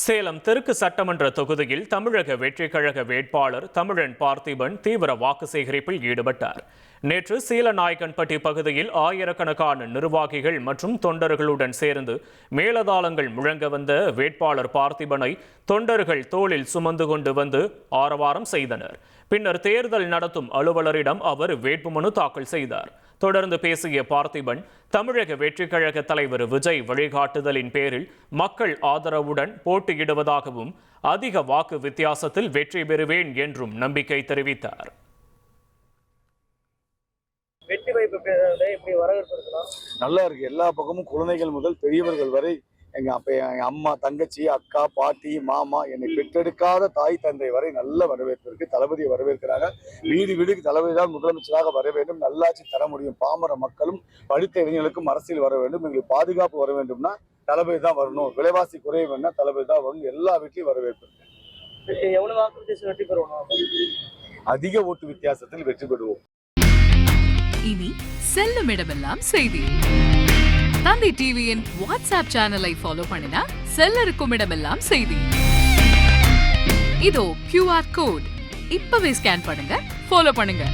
சேலம் தெற்கு சட்டமன்ற தொகுதியில் தமிழக வெற்றிக் கழக வேட்பாளர் தமிழன் பார்த்திபன் தீவிர வாக்கு சேகரிப்பில் ஈடுபட்டார். நேற்று சீலநாயக்கன்பட்டி பகுதியில் ஆயிரக்கணக்கான நிர்வாகிகள் மற்றும் தொண்டர்களுடன் சேர்ந்து மேலதாளங்கள் முழங்க வந்த வேட்பாளர் பார்த்திபனை தொண்டர்கள் தோளில் சுமந்து கொண்டு வந்து ஆரவாரம் செய்தனர். பின்னர் தேர்தல் நடத்தும் அலுவலரிடம் அவர் வேட்புமனு தாக்கல் செய்தார். தொடர்ந்து பேசிய பார்த்திபன், தமிழக வெற்றிக் கழக தலைவர் விஜய் வழிகாட்டுதலின் பேரில் மக்கள் ஆதரவுடன் போட்டியிடுவதாகவும் அதிக வாக்கு வித்தியாசத்தில் வெற்றி பெறுவேன் என்றும் நம்பிக்கை தெரிவித்தார். நல்லா இருக்கு. எல்லா பக்கமும் குழந்தைகள் முதல் பெரியவர்கள் வரை எங்க அம்மா, தங்கச்சி, அக்கா, பாட்டி, மாமா, என்னை பெற்றெடுக்காத தாய் தந்தை வரை நல்ல வரவேற்பு இருக்கு. தளபதியை வரவேற்கிறாங்க. வீடு வீடுக்கு தளபதி தான் முதலமைச்சராக வர வேண்டும். நல்லாட்சி தர முடியும். பாமர மக்களும் படித்த இளைஞர்களுக்கும் அரசியல் வர வேண்டும். எங்களுக்கு பாதுகாப்பு வர வேண்டும்னா தளபதி தான் வரணும். விலைவாசி குறைய வேணும்னா தளபதி தான் வரணும். எல்லா வீட்லையும் வரவேற்பு இருக்கு. அதிக ஓட்டு வித்தியாசத்தில் வெற்றி பெறுவோம். இனி செல்லும் இடமெல்லாம் செய்தி. தந்தி டிவியின் வாட்ஸ்அப் சேனலை ஃபாலோ பண்ணினா செல்ல இருக்கும் இடமெல்லாம் செய்தி. இதோ QR கோட் இப்பவே ஸ்கேன் பண்ணுங்க, ஃபாலோ பண்ணுங்க.